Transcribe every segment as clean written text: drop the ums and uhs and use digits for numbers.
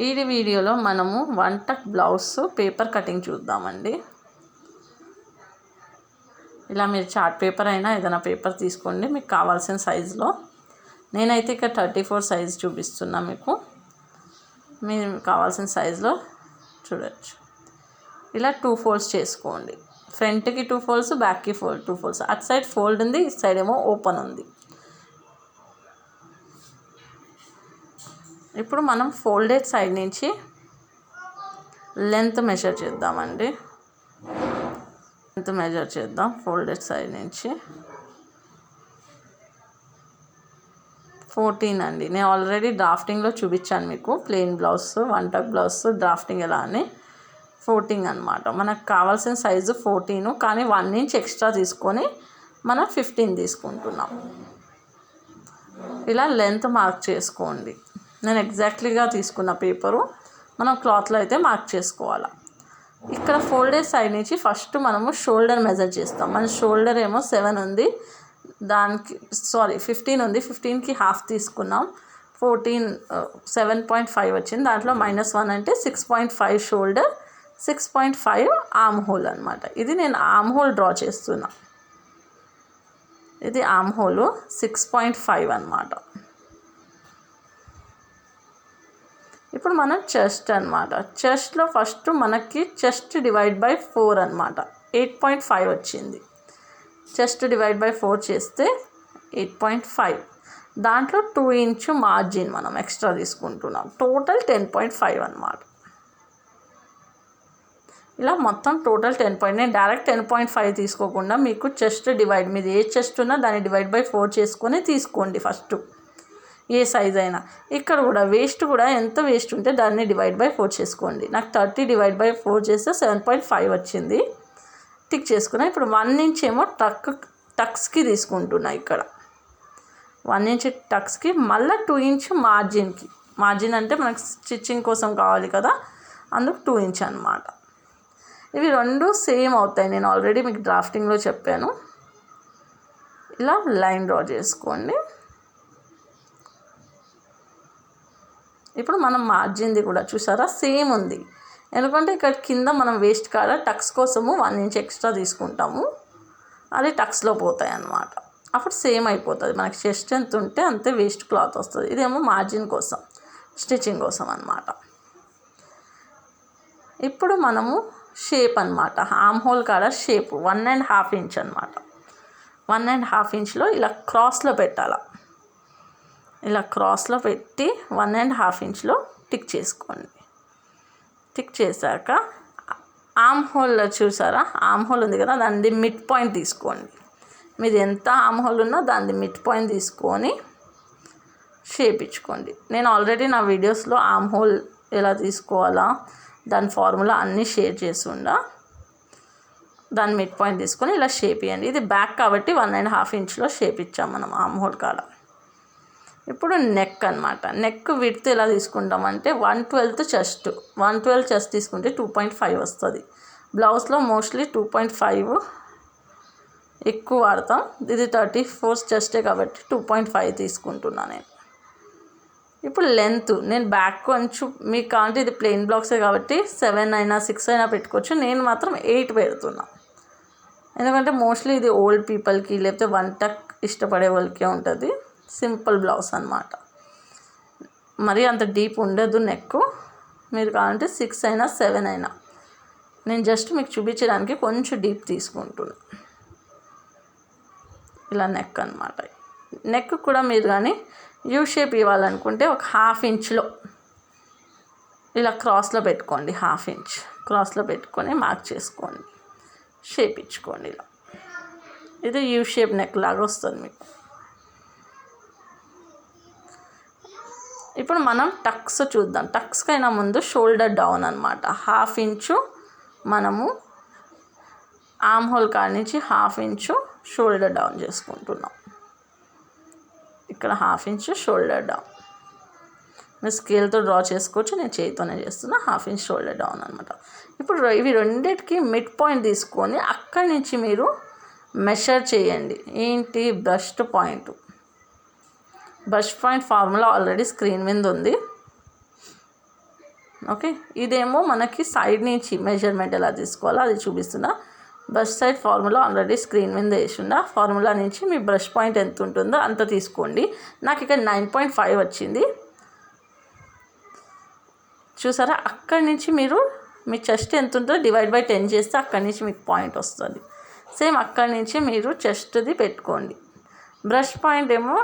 ఈ వీడియోలో మనము 1 టక్ బ్లౌజ్ పేపర్ కటింగ్ చూద్దామండి. ఇలా మీరు చార్ట్ పేపర్ అయినా ఏదైనా పేపర్ తీసుకోండి మీకు కావాల్సిన సైజులో. నేనైతే ఇక్కడ 34 సైజు చూపిస్తున్నా మీకు. మీరు కావాల్సిన సైజులో చూడొచ్చు. ఇలా 2 ఫోల్డ్స్ చేసుకోండి. ఫ్రంట్కి 2 ఫోల్డ్స్, బ్యాక్కి 2 ఫోల్డ్స్. అటు సైడ్ ఫోల్డ్ ఉంది, ఇటు సైడ్ ఏమో ఓపెన్ ఉంది. ఇప్పుడు మనం ఫోల్డెడ్ సైడ్ నుంచి లెంత్ మెజర్ చేద్దామండి. లెంత్ మెజర్ చేద్దాం. ఫోల్డెడ్ సైడ్ నుంచి 14 అండి. నేను ఆల్రెడీ డ్రాఫ్టింగ్లో చూపించాను మీకు. ప్లెయిన్ బ్లౌజ్ 1 టక్ బ్లౌజ్ డ్రాఫ్టింగ్ ఎలా అని. 14 అనమాట. మనకు కావాల్సిన సైజు 14, కానీ 1 ఇంచ్ ఎక్స్ట్రా తీసుకొని మనం 15 తీసుకుంటున్నాం. ఇలా లెంత్ మార్క్ చేసుకోండి. నేను ఎగ్జాక్ట్లీగా తీసుకున్న పేపరు మనం క్లాత్లో అయితే మార్క్ చేసుకోవాలి. ఇక్కడ ఫోల్డెడ్ సైడ్ నుంచి ఫస్ట్ మనము షోల్డర్ మెజర్ చేస్తాం. మన షోల్డర్ ఏమో 7 ఉంది, దానికి 15 ఉంది. 15కి హాఫ్ తీసుకున్నాం. 7.5 వచ్చింది. దాంట్లో -1 అంటే 6.5 షోల్డర్, 6.5 ఆర్మ్ హోల్ అనమాట. ఇది నేను ఆర్మ్ హోల్ డ్రా చేస్తున్నా. ఇది ఆర్మ్ హోల్ 6.5 అనమాట. ఇప్పుడు మనం చెస్ట్ అనమాట. చెస్ట్లో ఫస్ట్ మనకి చెస్ట్ డివైడ్ బై 4 అనమాట. 8.5 వచ్చింది. చెస్ట్ డివైడ్ బై 4 చేస్తే 8.5. దాంట్లో 2 ఇంచు మార్జిన్ మనం ఎక్స్ట్రా తీసుకుంటున్నాం. టోటల్ 10.5 అనమాట. ఇలా మొత్తం టోటల్ 10. నేను డైరెక్ట్ 10.5 తీసుకోకుండా మీకు చెస్ట్ డివైడ్, మీది ఏ చెస్ట్ ఉన్నా దాన్ని డివైడ్ బై 4 చేసుకొని తీసుకోండి ఫస్ట్, ఏ సైజ్ అయినా. ఇక్కడ కూడా వేస్ట్ కూడా ఎంత వేస్ట్ ఉంటే దాన్ని డివైడ్ బై 4 చేసుకోండి. నాకు 30 డివైడ్ బై 4 చేస్తే 7.5 వచ్చింది. టిక్ చేసుకున్నా. ఇప్పుడు 1 ఇంచ్ ఏమో టక్స్కి తీసుకుంటున్నా. ఇక్కడ 1 ఇంచ్ టక్స్కి, మళ్ళీ 2 ఇంచ్ మార్జిన్కి. మార్జిన్ అంటే మనకు స్టిచ్చింగ్ కోసం కావాలి కదా, అందుకు 2 ఇంచ్ అనమాట. ఇవి రెండు సేమ్ అవుతాయి. నేను ఆల్రెడీ మీకు డ్రాఫ్టింగ్లో చెప్పాను. ఇలా లైన్ డ్రా చేసుకోండి. ఇప్పుడు మనం మార్జిన్ది కూడా చూసారా సేమ్ ఉంది. ఎందుకంటే ఇక్కడ కింద మనం వేస్ట్ కాడ టక్స్ కోసము 1 ఇంచ్ ఎక్స్ట్రా తీసుకుంటాము. అది టక్స్లో పోతాయి అన్నమాట. అప్పుడు సేమ్ అయిపోతుంది. మనకి చెస్ట్ ఎంత ఉంటే అంతే వేస్ట్ క్లాత్ వస్తుంది. ఇదేమో మార్జిన్ కోసం, స్టిచ్చింగ్ కోసం అన్నమాట. ఇప్పుడు మనము షేప్ అనమాట. ఆర్మ్ హోల్ కాడ షేప్ 1.5 ఇంచ్ అనమాట. 1.5 ఇంచ్లో ఇలా క్రాస్లో పెట్టాలి. ఇలా క్రాస్లో పెట్టి 1.5 ఇంచ్లో టిక్ చేసుకోండి. టిక్ చేశాక ఆర్మ్ హోల్లో చూసారా, ఆర్మ్ హోల్ ఉంది కదా, దాన్ని మిడ్ పాయింట్ తీసుకోండి. మీది ఎంత ఆర్మ్ హోల్ ఉన్నా దాన్ని మిడ్ పాయింట్ తీసుకొని షేప్ ఇచ్చుకోండి. నేను ఆల్రెడీ నా వీడియోస్లో ఆర్మ్ హోల్ ఎలా తీసుకోవాలా దాని ఫార్ములా అన్నీ షేర్ చేస్తుండా. దాన్ని మిడ్ పాయింట్ తీసుకొని ఇలా షేప్ ఇవ్వండి. ఇది బ్యాక్ కాబట్టి 1.5 ఇంచ్లో షేప్ ఇచ్చాం మనం ఆర్మ్ హోల్ కాడ. ఇప్పుడు నెక్ అనమాట. నెక్ విడ్త్ ఎలా తీసుకుంటామంటే 1/12 చెస్ట్. 1/12 చెస్ట్ తీసుకుంటే 2.5 వస్తుంది. బ్లౌజ్లో మోస్ట్లీ 2.5 ఎక్కువ వాడతాం. ఇది 34 చెస్టే కాబట్టి 2.5 తీసుకుంటున్నాను నేను. ఇప్పుడు లెంత్ నేను బ్యాక్ కొంచెం, మీకు కావాలంటే ఇది ప్లెయిన్ బ్లౌజే కాబట్టి 7 అయినా 6 అయినా పెట్టుకోవచ్చు. నేను మాత్రం 8 పెడుతున్నా. ఎందుకంటే మోస్ట్లీ ఇది ఓల్డ్ పీపుల్కి లేకపోతే 1 టక్ ఇష్టపడే వాళ్ళకే ఉంటుంది. సింపుల్ బ్లౌజ్ అనమాట. మరీ అంత డీప్ ఉండదు నెక్. మీరు కావాలంటే 6 అయినా 7 అయినా. నేను జస్ట్ మీకు చూపించడానికి కొంచెం డీప్ తీసుకుంటున్నా. ఇలా నెక్ అనమాట. నెక్ కూడా మీరు కానీ యూ షేప్ ఇవ్వాలనుకుంటే ఒక 1/2 ఇంచ్లో ఇలా క్రాస్లో పెట్టుకోండి. 1/2 ఇంచ్ క్రాస్లో పెట్టుకొని మార్క్ చేసుకోండి, షేప్ ఇచ్చుకోండి. ఇలా ఇది యూ షేప్ నెక్ లాగా వస్తుంది మీకు. ఇప్పుడు మనం టక్స్ చూద్దాం. టక్స్కైనా ముందు షోల్డర్ డౌన్ అనమాట. 1/2 ఇంచు మనము ఆర్మ్ హోల్ కాడ నుంచి 1/2 ఇంచు షోల్డర్ డౌన్ చేసుకుంటున్నాం. ఇక్కడ 1/2 ఇంచు షోల్డర్ డౌన్. మీరు స్కేల్తో డ్రా చేసుకోవచ్చు, నేను చేతితోనే చేస్తున్నా. 1/2 ఇంచ్ షోల్డర్ డౌన్ అనమాట. ఇప్పుడు ఇవి రెండింటికి మిడ్ పాయింట్ తీసుకొని అక్కడి నుంచి మీరు మెషర్ చేయండి. ఏంటి, breast point. Brush point formula already screen మీద ఉంది. ఓకే, ఇదేమో మనకి సైడ్ నుంచి మెజర్మెంట్ ఎలా తీసుకోవాలో అది చూపిస్తున్నా. Brush side formula already screen మీద వేసిండా. ఫార్ములా నుంచి మీ బ్రష్ పాయింట్ ఎంత ఉంటుందో అంత తీసుకోండి. నాకు ఇక్కడ 9.5 వచ్చింది చూసారా. అక్కడి నుంచి మీరు మీ చెస్ట్ ఎంత ఉంటుందో డివైడ్ బై 10 చేస్తే అక్కడి నుంచి మీకు పాయింట్ వస్తుంది. సేమ్ అక్కడి నుంచి మీరు చెస్ట్ది పెట్టుకోండి. బ్రష్ పాయింట్ ఏమో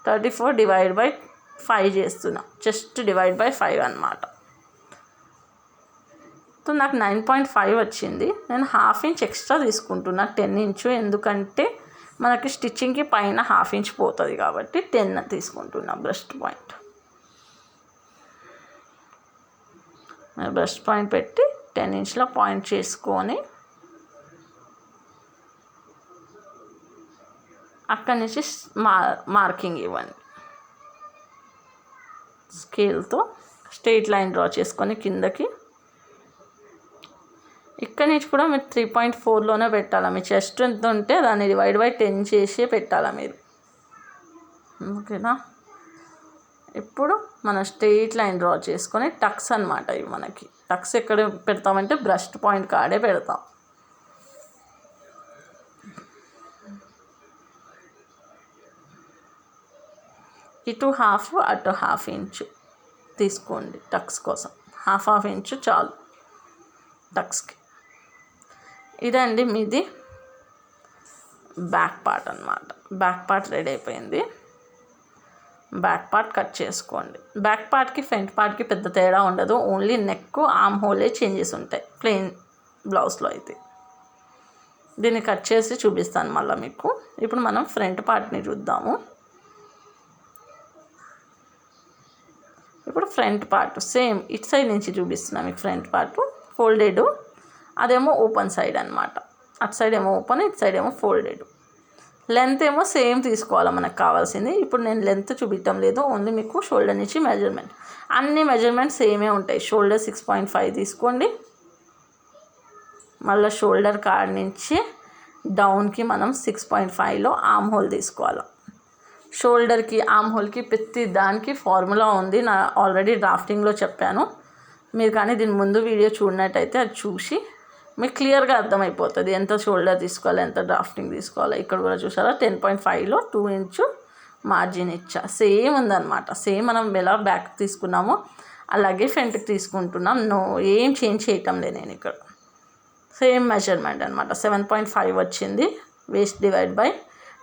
34 డివైడ్ బై 5 చేస్తున్నా, చెస్ట్ డివైడ్ బై 5 అన్నమాట. సో నాకు 9.5 వచ్చింది. నేను 1/2 ఇంచ్ ఎక్స్ట్రా తీసుకుంటున్నా 10 ఇంచు, ఎందుకంటే మనకి స్టిచ్చింగ్కి పైన 1/2 ఇంచ్ పోతుంది కాబట్టి 10 తీసుకుంటున్నా బ్రష్ పాయింట్. బ్రష్ పాయింట్ పెట్టి 10 ఇంచ్లో పాయింట్ చేసుకొని అక్కడి నుంచి మార్కింగ్ ఇవ్వండి. స్కేల్తో స్ట్రెయిట్ లైన్ డ్రా చేసుకొని కిందకి. ఇక్కడి నుంచి కూడా మీరు 3.4లోనే పెట్టాలి. మీ చెస్ట్ ఎంత ఉంటే దాన్ని డివైడ్ బై 10 చేసి పెట్టాలి మీరు. ఓకేనా. ఇప్పుడు మనం స్ట్రెయిట్ లైన్ డ్రా చేసుకొని టక్స్ అనమాట. ఇవి మనకి టక్స్ ఎక్కడ పెడతామంటే బ్రష్ పాయింట్ కాడే పెడతాం. ఇటు 1/2 అటు 1/2 ఇంచు తీసుకోండి టక్స్ కోసం. 1/2 ఇంచు చాలు టక్స్కి. ఇదండి మీది బ్యాక్ పార్ట్ అన్నమాట. బ్యాక్ పార్ట్ రెడీ అయిపోయింది. బ్యాక్ పార్ట్ కట్ చేసుకోండి. బ్యాక్ పార్ట్కి ఫ్రంట్ పార్ట్కి పెద్ద తేడా ఉండదు, ఓన్లీ నెక్ ఆర్మ్ హోలే చేంజెస్ ఉంటాయి ప్లెయిన్ బ్లౌజ్లో అయితే. దీన్ని కట్ చేసి చూపిస్తాను మళ్ళీ మీకు. ఇప్పుడు మనం ఫ్రంట్ పార్ట్ని చూద్దాము. ఇప్పుడు ఫ్రంట్ పార్ట్ సేమ్ ఇటు సైడ్ నుంచి చూపిస్తున్నాం మీకు. ఫ్రంట్ పార్ట్ ఫోల్డెడ్, అదేమో ఓపెన్ సైడ్ అనమాట. అటు సైడ్ ఏమో ఓపెన్, ఇటు సైడ్ ఏమో ఫోల్డెడ్. లెంత్ ఏమో సేమ్ తీసుకోవాలి మనకు కావాల్సింది. ఇప్పుడు నేను లెంత్ చూపించడం లేదు, ఓన్లీ మీకు షోల్డర్ నుంచి మెజర్మెంట్. అన్ని మెజర్మెంట్ సేమే ఉంటాయి. షోల్డర్ 6.5 తీసుకోండి. మళ్ళీ షోల్డర్ కాడ నుంచి డౌన్కి మనం 6.5లో ఆర్మ్ హోల్ తీసుకోవాలి. షోల్డర్కి ఆర్మ్ హోల్కి ప్రతి దానికి ఫార్ములా ఉంది, నా ఆల్రెడీ డ్రాఫ్టింగ్లో చెప్పాను. మీరు కానీ దీని ముందు వీడియో చూడనట్టయితే అది చూసి మీకు క్లియర్గా అర్థమైపోతుంది ఎంత షోల్డర్ తీసుకోవాలి, ఎంత డ్రాఫ్టింగ్ తీసుకోవాలి. ఇక్కడ కూడా చూసారా 10.5లో 2 ఇంచు మార్జిన్ ఇచ్చా. సేమ్ ఉందన్నమాట. సేమ్ మనం ఎలా బ్యాక్ తీసుకున్నామో అలాగే ఫ్రంట్కి తీసుకుంటున్నాం. ఏం చేంజ్ చేయటం లేదు నేను ఇక్కడ. సేమ్ మెజర్మెంట్ అనమాట. 7.5 వచ్చింది. Waste divide by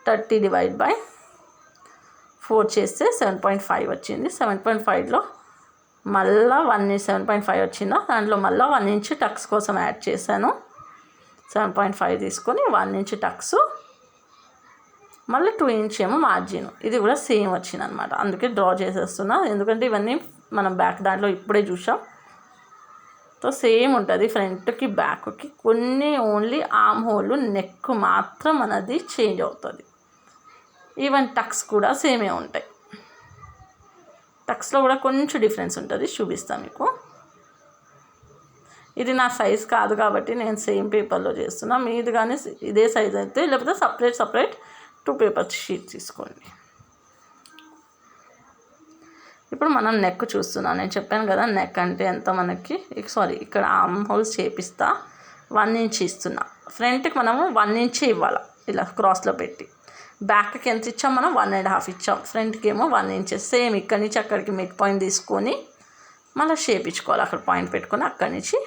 30 divide by 4 చేస్తే 7.5 వచ్చింది. 7.5లో మళ్ళీ 7.5 వచ్చిందా, దాంట్లో మళ్ళీ 1 ఇంచ్ టక్స్ కోసం యాడ్ చేశాను. 7.5 తీసుకొని 1 ఇంచ్ టక్స్, మళ్ళీ 2 ఇంచ్ ఏమో మార్జిన్. ఇది కూడా సేమ్ వచ్చింది అనమాట. అందుకే డ్రా చేసేస్తున్నా, ఎందుకంటే ఇవన్నీ మనం బ్యాక్ దాంట్లో ఇప్పుడే చూసాం. సో సేమ్ ఉంటుంది ఫ్రంట్కి బ్యాక్కి. కొన్ని ఓన్లీ ఆర్మ్ హోల్ నెక్ మాత్రం అనేది చేంజ్ అవుతుంది. ఈవెన్ టక్స్ కూడా సేమే ఉంటాయి. టక్స్లో కూడా కొంచెం డిఫరెన్స్ ఉంటుంది, చూపిస్తాను మీకు. ఇది నా సైజ్ కాదు కాబట్టి నేను సేమ్ పేపర్లో చేస్తున్నా. మీది కానీ ఇదే సైజ్ అయితే, లేకపోతే సపరేట్ 2 పేపర్ షీట్ తీసుకోండి. ఇప్పుడు మనం నెక్ చూస్తున్నాం. నేను చెప్పాను కదా నెక్ అంటే ఎంత మనకి. ఇక్కడ ఆర్మ్ హోల్స్ చేపిస్తా. 1 ఇంచ్ ఇస్తున్నా. ఫ్రంట్కి మనము 1 ఇంచ్ ఇవ్వాలి ఇలా క్రాస్లో పెట్టి. బ్యాక్కి ఎంత ఇచ్చాం మనం 1.5 ఇచ్చాం. ఫ్రంట్కి ఏమో 1 ఇంచ్. సేమ్ ఇక్కడి నుంచి అక్కడికి మిడ్ పాయింట్ తీసుకొని మళ్ళీ షేప్ ఇచ్చుకోవాలి. అక్కడ పాయింట్ పెట్టుకొని అక్కడి నుంచి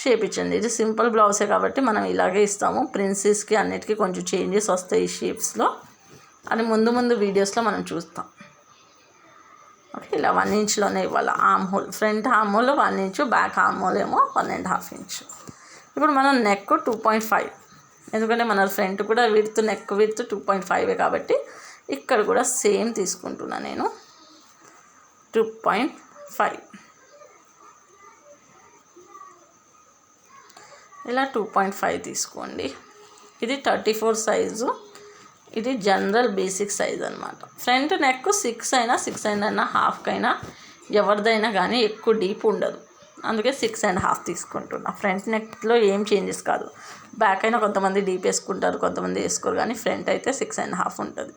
షేప్ ఇచ్చండి. ఇది సింపుల్ బ్లౌజే కాబట్టి మనం ఇలాగే ఇస్తాము. ప్రిన్సెస్కి అన్నిటికీ కొంచెం చేంజెస్ వస్తాయి ఈ షేప్స్లో. అది ముందు వీడియోస్లో మనం చూస్తాం. ఓకే, ఇలా 1 ఇంచ్లోనే ఇవ్వాలి arm whole. Front arm whole 1 inch, back arm whole ఏమో 1.5 ఇంచు. ఇప్పుడు మనం నెక్ 2.5, ఎందుకంటే మన ఫ్రంట్ కూడా నెక్ విడ్త్ 2.5 కాబట్టి ఇక్కడ కూడా సేమ్ తీసుకుంటున్నా నేను 2.5. ఇలా 2.5 తీసుకోండి. ఇది 34 సైజు. ఇది జనరల్ బేసిక్ సైజ్ అనమాట. ఫ్రంట్ నెక్ 6 అయినా 6.5 అయినా ఎవరిదైనా కానీ ఎక్కువ డీప్ ఉండదు, అందుకే 6.5 తీసుకుంటున్నా. ఫ్రంట్ నెక్లో ఏం చేంజెస్ కాదు. బ్యాక్ అయినా కొంతమంది డీప్ వేసుకుంటారు, కొంతమంది వేసుకోరు, కానీ ఫ్రంట్ అయితే 6.5 ఉంటుంది.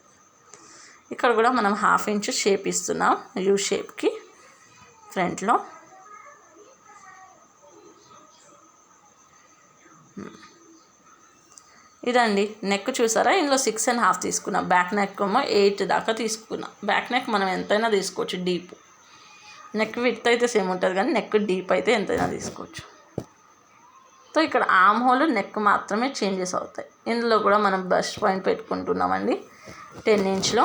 ఇక్కడ కూడా మనం 1/2 ఇంచ్ షేప్ ఇస్తున్నాం యూ షేప్కి ఫ్రంట్లో. ఇదండి నెక్ చూసారా, ఇందులో 6.5 తీసుకున్నా. బ్యాక్ నెక్ ఏమో 8 దాకా తీసుకున్నా. బ్యాక్ నెక్ మనం ఎంతైనా తీసుకోవచ్చు. డీప్ నెక్ విడ్త్ అయితే సేమ్ ఉంటుంది, కానీ నెక్ డీప్ అయితే ఎంతైనా తీసుకోవచ్చు. సో ఇక్కడ ఆర్మ్ హోల్ నెక్ మాత్రమే చేంజెస్ అవుతాయి. ఇందులో కూడా మనం బ్రష్ పాయింట్ పెట్టుకుంటున్నామండి 10 ఇంచ్లో.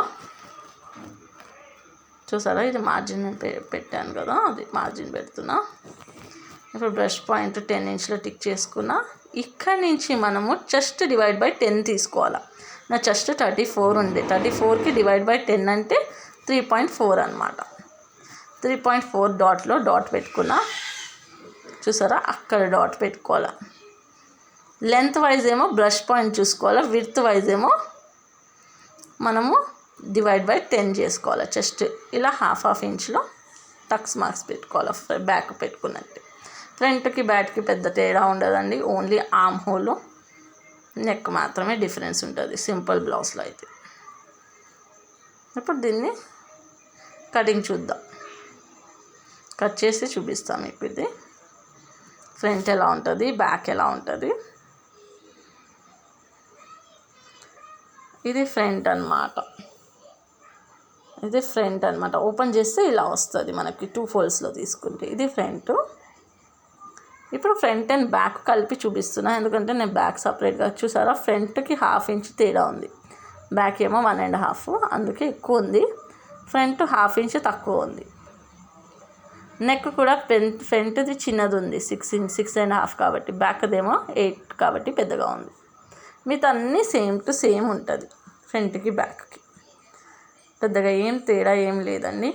చూసారా, ఇది మార్జిన్ పెట్టాను కదా, అది మార్జిన్ పెడుతున్నా. ఇప్పుడు బ్రష్ పాయింట్ 10 ఇంచ్లో టిక్ చేసుకున్నా. ఇక్కడి నుంచి మనము చెస్ట్ డివైడ్ బై 10 తీసుకోవాలి. నా చెస్ట్ 34 ఉంది. 34కి డివైడ్ బై 10 అంటే 3.4 అనమాట. 3.4 డాట్లో డాట్ పెట్టుకున్నా. చూసారా, అక్కడ డాట్ పెట్టుకోవాలి. లెంత్ వైజ్ ఏమో బ్రష్ పాయింట్ చూసుకోవాలి, విడ్త్ వైజ్ ఏమో మనము డివైడ్ బై 10 చేసుకోవాలి. చెస్ట్ ఇలా హాఫ్ ఇంచ్లో టక్స్ మార్క్స్ పెట్టుకోవాలి. బ్యాక్ పెట్టుకున్నట్టు. ఫ్రంట్కి బ్యాక్కి పెద్ద తేడా ఉండదండి, ఓన్లీ ఆర్మ్ హోల్ నెక్ మాత్రమే డిఫరెన్స్ ఉంటుంది సింపుల్ బ్లౌజ్లో అయితే. ఇప్పుడు దీన్ని కటింగ్ చూద్దాం. కట్ చేసి చూపిస్తాం మీకు. ఇది ఫ్రంట్ ఎలా ఉంటుంది, బ్యాక్ ఎలా ఉంటుంది. ఇది ఫ్రంట్ అన్నమాట. ఓపెన్ చేస్తే ఇలా వస్తుంది మనకి 2 ఫోల్డ్స్లో తీసుకుంటే. ఇది ఫ్రంట్. ఇప్పుడు ఫ్రంట్ అండ్ బ్యాక్ కలిపి చూపిస్తున్నా, ఎందుకంటే నేను బ్యాక్ సపరేట్గా. చూసారా, ఫ్రంట్కి హాఫ్ ఇంచ్ తేడా ఉంది, బ్యాక్ ఏమో 1.5, అందుకే ఎక్కువ ఉంది. ఫ్రంట్ హాఫ్ ఇంచ్ తక్కువ ఉంది. నెక్ కూడా ఫ్రంట్ది చిన్నది ఉంది, 6.5 కాబట్టి. బ్యాక్దేమో 8 కాబట్టి పెద్దగా ఉంది. మిగతా అన్నీ సేమ్ టు సేమ్ ఉంటుంది. ఫ్రంట్కి బ్యాక్కి పెద్దగా ఏం తేడా ఏం లేదండి.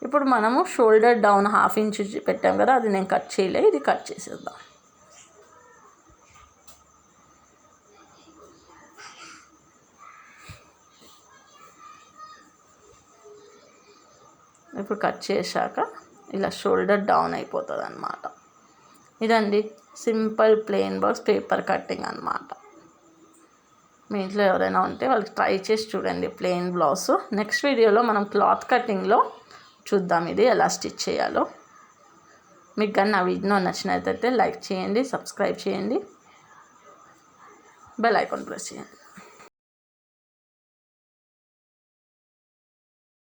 ఇప్పుడు మనము షోల్డర్ డౌన్ హాఫ్ ఇంచ్ పెట్టాం కదా, అది నేను కట్ చేయలే, ఇది కట్ చేసేద్దాం. ఇప్పుడు కట్ చేశాక ఇలా షోల్డర్ డౌన్ అయిపోతుంది అన్నమాట. ఇదండి simple plain box paper cutting అన్నమాట. మీ ఇంట్లో ఎవరైనా ఉంటే వాళ్ళకి ట్రై చేసి చూడండి ప్లెయిన్ బ్లౌజ్. నెక్స్ట్ వీడియోలో మనం క్లాత్ కటింగ్లో చూద్దాం ఇది ఎలా స్టిచ్ చేయాలో. మీకు కానీ నా వీడియో నచ్చినట్లయితే లైక్ చేయండి, సబ్స్క్రైబ్ చేయండి, బెల్ ఐకాన్ ప్రెస్ చేయండి.